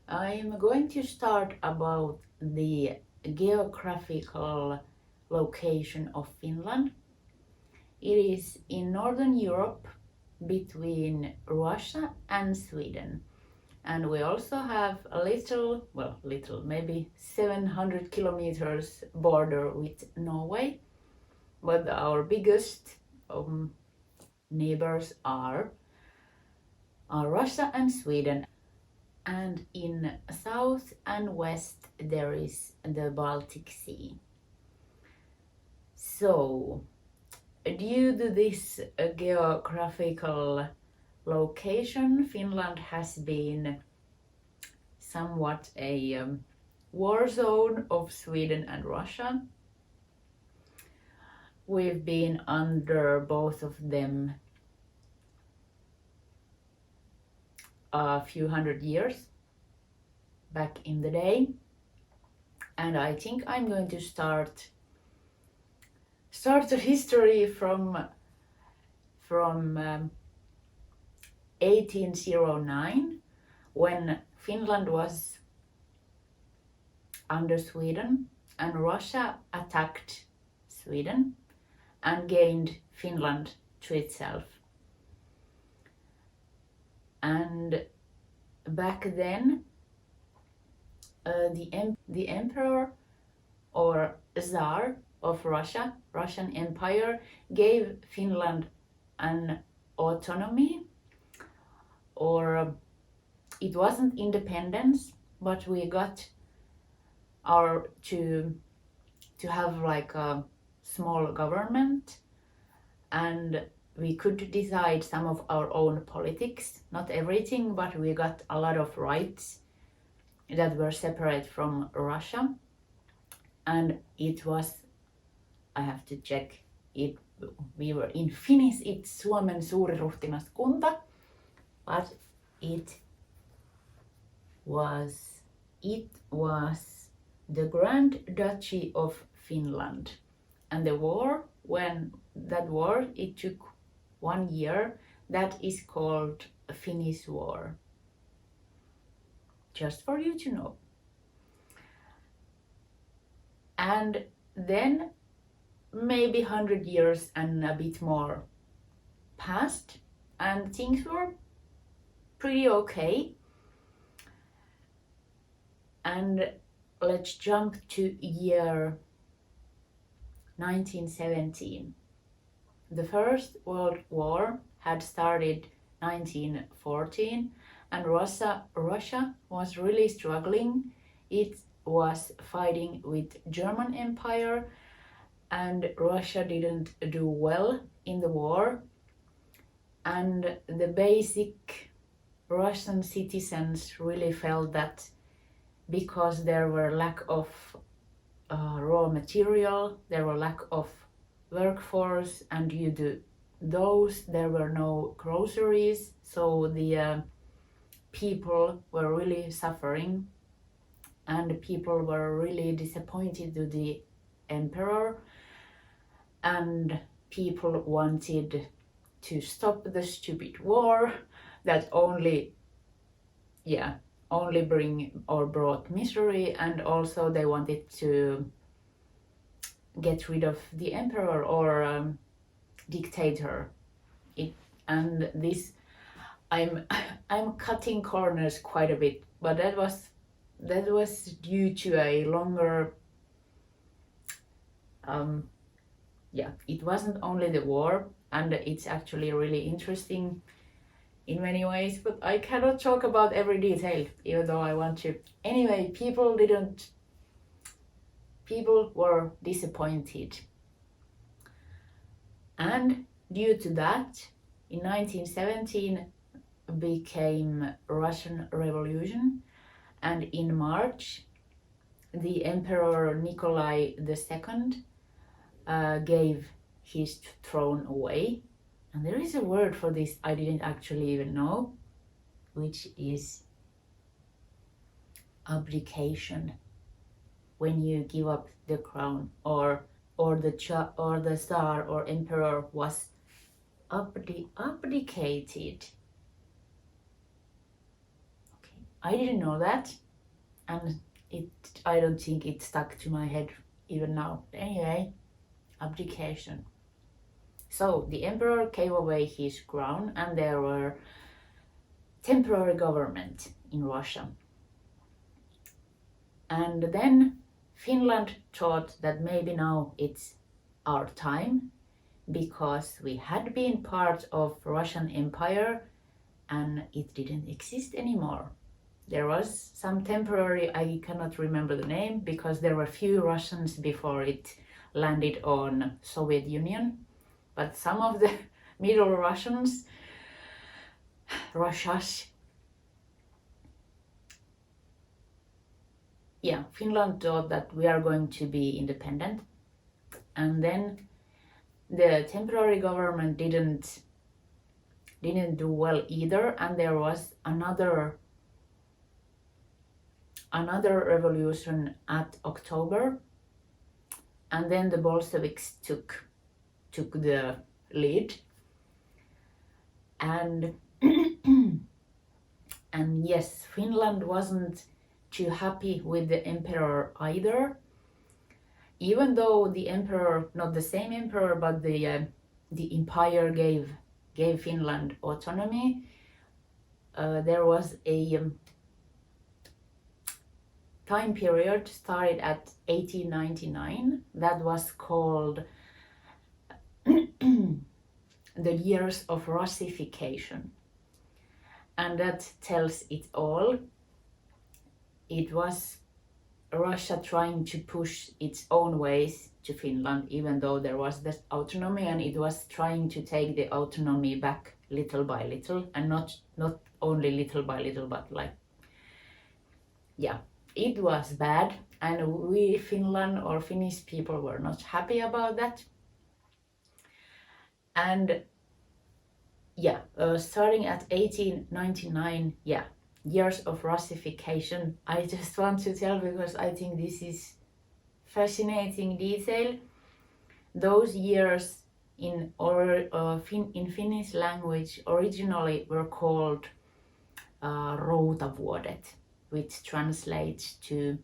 I'm going to start about the geographical location of Finland. It is in Northern Europe between Russia and Sweden. And we also have a little, maybe 700 kilometers border with Norway. But our biggest neighbors are Russia and Sweden. And in south and west there is the Baltic Sea. So, due to this geographical location, Finland has been somewhat a war zone of Sweden and Russia. We've been under both of them a few hundred years back in the day, and I think I'm going to start the history from 1809, when Finland was under Sweden and Russia attacked Sweden and gained Finland to itself. And back then, the emperor or Tsar of Russian Empire, gave Finland an autonomy, or it wasn't independence, but we got to have like a small government, and we could decide some of our own politics, not everything, but we got a lot of rights that were separate from Russia. And it was, I have to check it, we were in Finnish, it's Suomen suuriruhtinaskunta, but it was the Grand Duchy of Finland. And the war, it took 1 year. That is called a Finnish War. Just for you to know. And then maybe 100 years and a bit more passed, and things were pretty okay. And let's jump to year 1917. The First World War had started 1914, and Russia was really struggling. It was fighting with German Empire, and Russia didn't do well in the war. And the basic Russian citizens really felt that because there were lack of raw material, there were lack of workforce, and due to those there were no groceries, so the people were really suffering, and people were really disappointed to the emperor, and people wanted to stop the stupid war that only brought misery, and also they wanted to get rid of the emperor or dictator. I'm cutting corners quite a bit, but that was due to a longer it wasn't only the war, and it's actually really interesting in many ways, but I cannot talk about every detail, even though I want to. Anyway, people were disappointed. And due to that, in 1917 became Russian Revolution, and in March, the Emperor Nikolai II gave his throne away. And there is a word for this I didn't actually even know, which is abdication. When you give up the crown, or the Tsar or Emperor was abdicated. Okay, I didn't know that, and I don't think it stuck to my head even now. Anyway, abdication. So the emperor gave away his crown and there were temporary government in Russia. And then Finland thought that maybe now it's our time, because we had been part of Russian Empire and it didn't exist anymore. There was some temporary, I cannot remember the name, because there were few Russians before it landed on Soviet Union. But some of the Middle Russians, Finland thought that we are going to be independent. And then the temporary government didn't do well either, and there was another revolution at October, and then the Bolsheviks took the lead, and and yes, Finland wasn't too happy with the emperor either, even though the emperor, not the same emperor, but the empire gave Finland autonomy. There was a time period started at 1899 that was called the years of Russification, and that tells it all. It was Russia trying to push its own ways to Finland, even though there was this autonomy, and it was trying to take the autonomy back little by little, and not only little by little, but it was bad, and we Finland or Finnish people were not happy about that. And starting at 1899, years of Russification, I just want to tell, because I think this is fascinating detail. Those years in Finnish language originally were called routavuodet, which translates to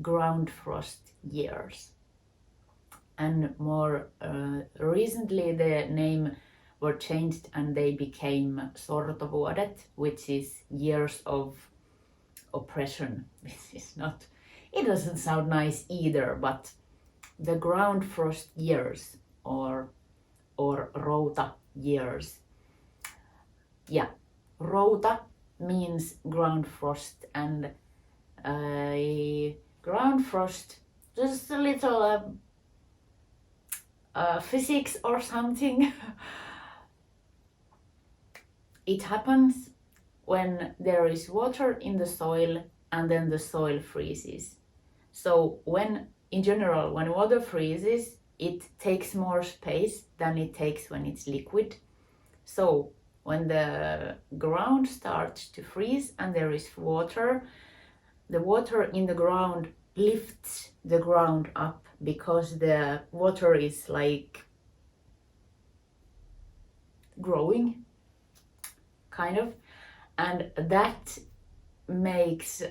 ground frost years. And more recently the name were changed and they became sortovuodet, which is years of oppression. It doesn't sound nice either, but the ground frost years or routa years. Routa means ground frost, and ground frost, just a little physics or something. It happens when there is water in the soil and then the soil freezes. So in general, when water freezes, it takes more space than it takes when it's liquid. So when the ground starts to freeze and there is water, the water in the ground lifts the ground up, because the water is like growing, kind of, and that makes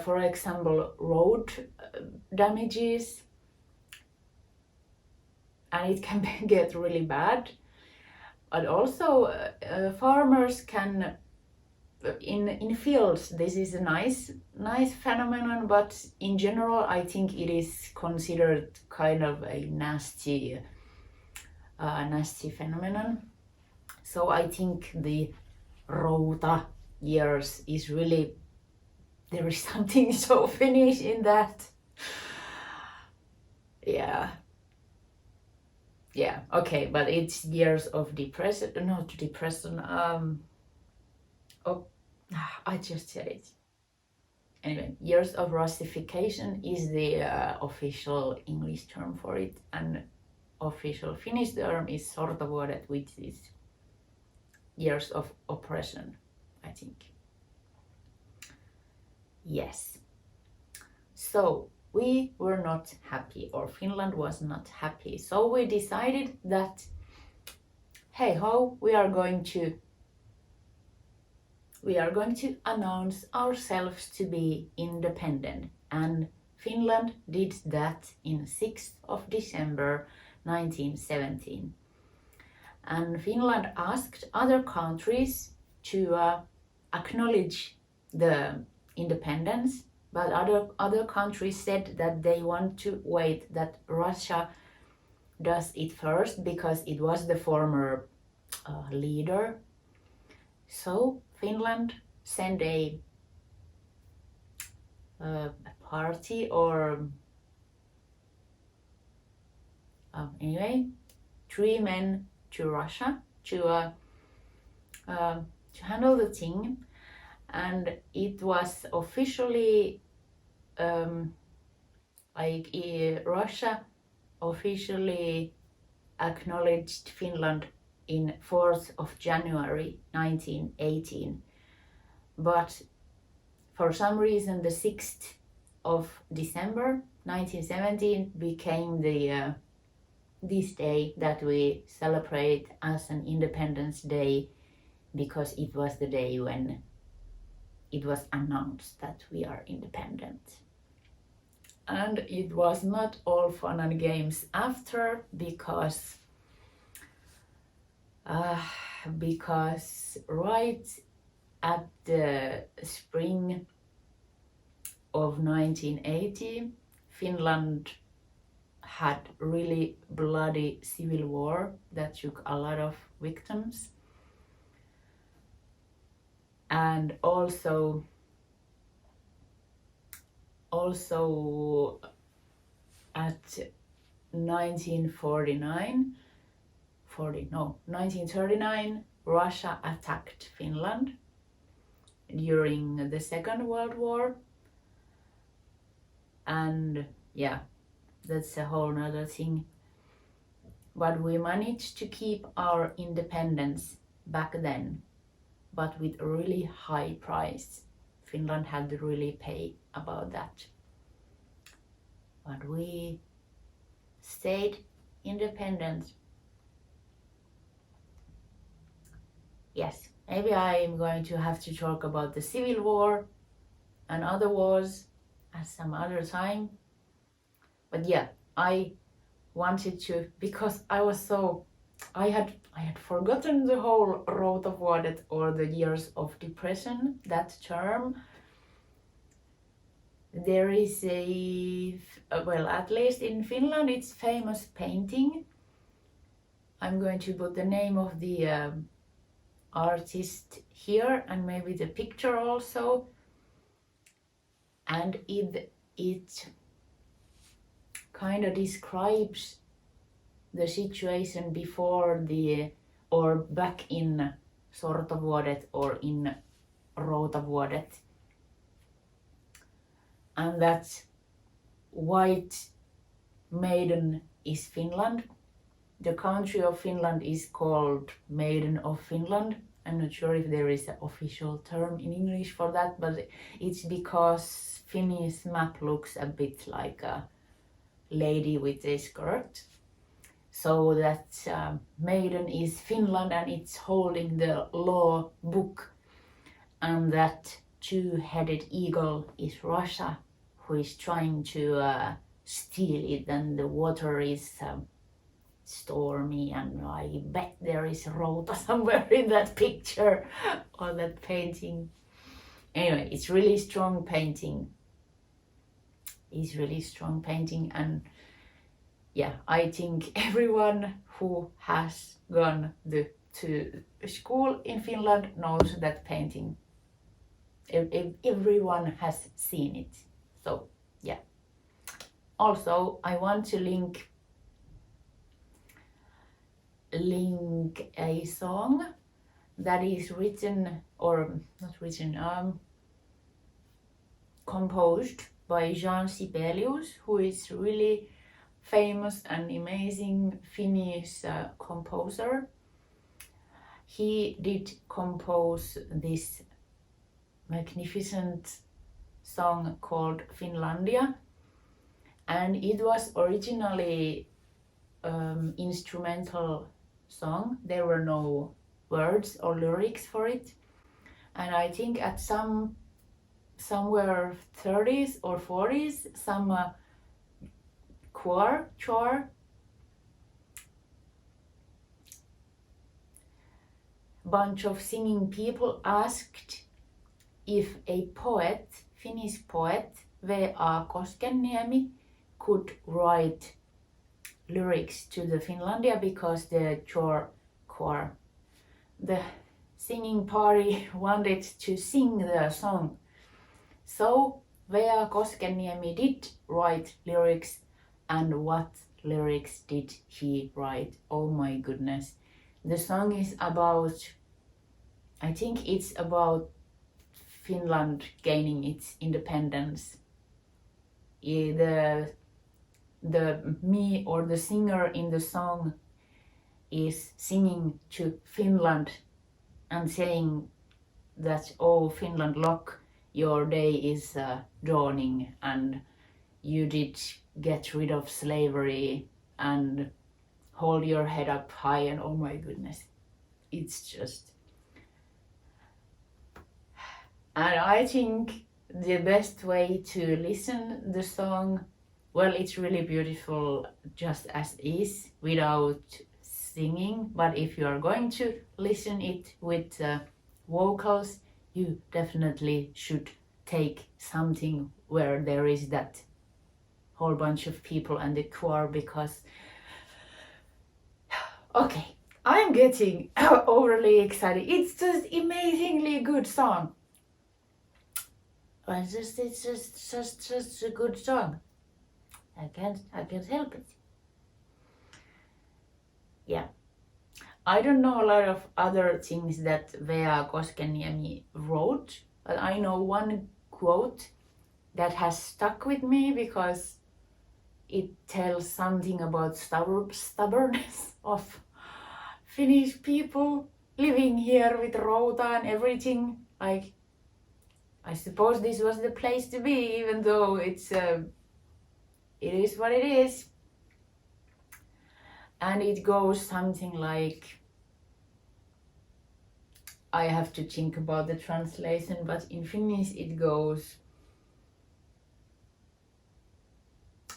for example road damages, and it can get really bad. But also farmers can in fields, this is a nice phenomenon, but in general I think it is considered kind of a nasty phenomenon. So I think the routa years is really, there is something so Finnish in that. Okay, but it's years of I just said it. Anyway, years of Russification is the official English term for it, and official Finnish term is sortovuodet, which is years of oppression, I think. Yes. So we were not happy, or Finland was not happy. So we decided that, hey ho, we are going to we are going to announce ourselves to be independent, and Finland did that in 6th of December 1917. And Finland asked other countries to acknowledge the independence, but other countries said that they want to wait that Russia does it first because it was the former leader. So Finland sent a party, or anyway, 3 men to Russia to handle the thing, and it was officially Russia officially acknowledged Finland in 4th of January 1918, but for some reason the 6th of December 1917 became the this day that we celebrate as an Independence Day, because it was the day when it was announced that we are independent. And it was not all fun and games after, because right at the spring of 1980, Finland had really bloody civil war that took a lot of victims. And also at 1939, Russia attacked Finland during the Second World War. And yeah, that's a whole nother thing. But we managed to keep our independence back then, but with a really high price. Finland had to really pay about that. But we stayed independent. Yes, maybe I'm going to have to talk about the Civil War and other wars at some other time. But yeah, I wanted to, because I had forgotten the whole Routavuodet, or the years of depression, that term. There is well, at least in Finland, it's famous painting. I'm going to put the name of the artist here, and maybe the picture also. And it kind of describes the situation before or back in Sortovuodet or in Routavuodet. And that white maiden is Finland. The country of Finland is called Maiden of Finland. I'm not sure if there is an official term in English for that, but it's because Finnish map looks a bit like a lady with a skirt. So that maiden is Finland, and it's holding the law book, and that 2-headed eagle is Russia, who is trying to steal it, and the water is stormy, and I bet there is Routa somewhere in that picture or that painting. Anyway, it's really strong painting. And yeah, I think everyone who has gone to school in Finland knows that painting. Everyone has seen it. So yeah. Also, I want to link a song that is composed by Jean Sibelius, who is really famous and amazing Finnish composer. He did compose this magnificent song called Finlandia, and it was originally instrumental song. There were no words or lyrics for it, And I think at somewhere 30s or 40s, some choir bunch of singing people asked if a poet, Finnish poet, V.A. Koskenniemi, could write lyrics to the Finlandia, because the choir, the singing party wanted to sing the song. So V.A. Koskenniemi did write lyrics, and what lyrics did he write? Oh my goodness. The song is about, I think it's about Finland gaining its independence. The singer in the song is singing to Finland and saying that, oh Finland, look, your day is dawning, and you did get rid of slavery, and hold your head up high. And oh my goodness, it's just, and I think the best way to listen the song, well, it's really beautiful just as is, without singing, but if you are going to listen it with vocals, you definitely should take something where there is that whole bunch of people and the choir, because okay, I'm getting overly excited. It's just amazingly good song. It's just a good song. I can't help it. Yeah. I don't know a lot of other things that V.A. Koskenniemi wrote, but I know one quote that has stuck with me because it tells something about stubbornness of Finnish people living here with rota and everything. Like, I suppose this was the place to be, even though it is what it is. And it goes something like, I have to think about the translation, but in Finnish it goes,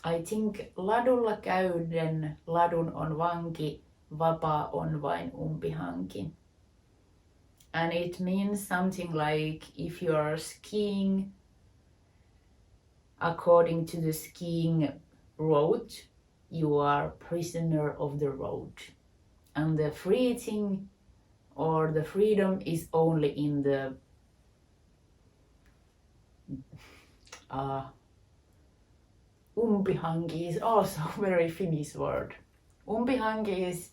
I think ladulla käyden ladun on vanki, vapaa on vain umpihanki. And it means something like, if you are skiing according to the skiing route, you are prisoner of the road. And the free thing or the freedom is only in the umpihanki is also a very Finnish word. Umpihanki is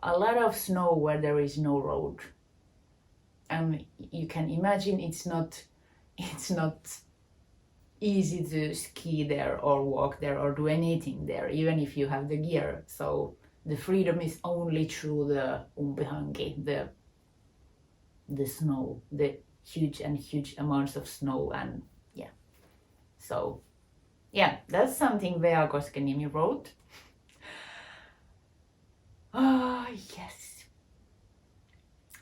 a lot of snow where there is no road. And you can imagine it's not easy to ski there or walk there or do anything there, even if you have the gear. So the freedom is only through the umpihanki, the snow, the huge amounts of snow. And yeah, so yeah, that's something V.A. Koskenniemi wrote. Yes,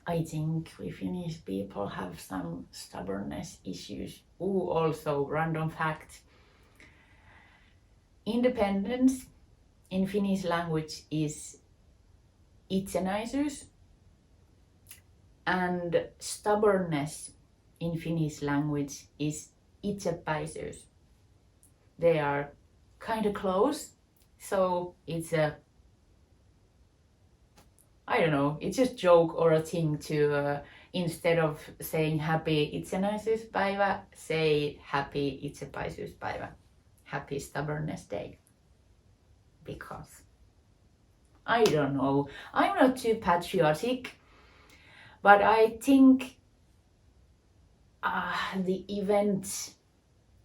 I think we Finnish people have some stubbornness issues. Also random fact, independence in Finnish language is itsenäisyys, and stubbornness in Finnish language is itsepäisyys. They are kind of close, so it's I don't know, it's just joke or a thing to, instead of saying happy itsenäisyyspäivä, say happy itsepäisyyspäivä, happy stubbornness day. Because, I don't know, I'm not too patriotic, but I think the event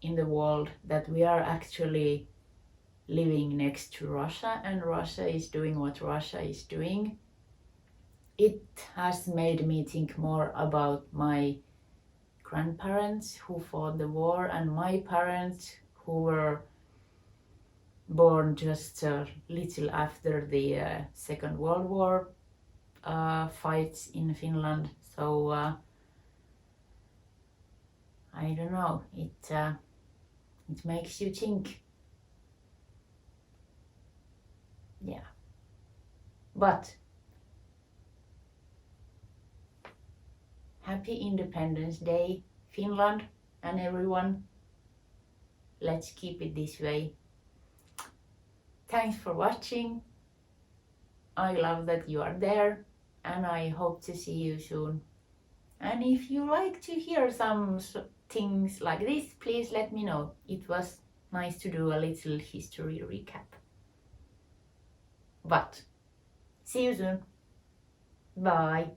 in the world that we are actually living next to Russia, and Russia is doing what Russia is doing, it has made me think more about my grandparents who fought the war and my parents who were born just a little after the Second World War fights in Finland. So I don't know, it makes you think. Yeah. But happy Independence Day, Finland and everyone. Let's keep it this way. Thanks for watching. I love that you are there and I hope to see you soon. And if you like to hear some things like this, please let me know. It was nice to do a little history recap. But see you soon. Bye.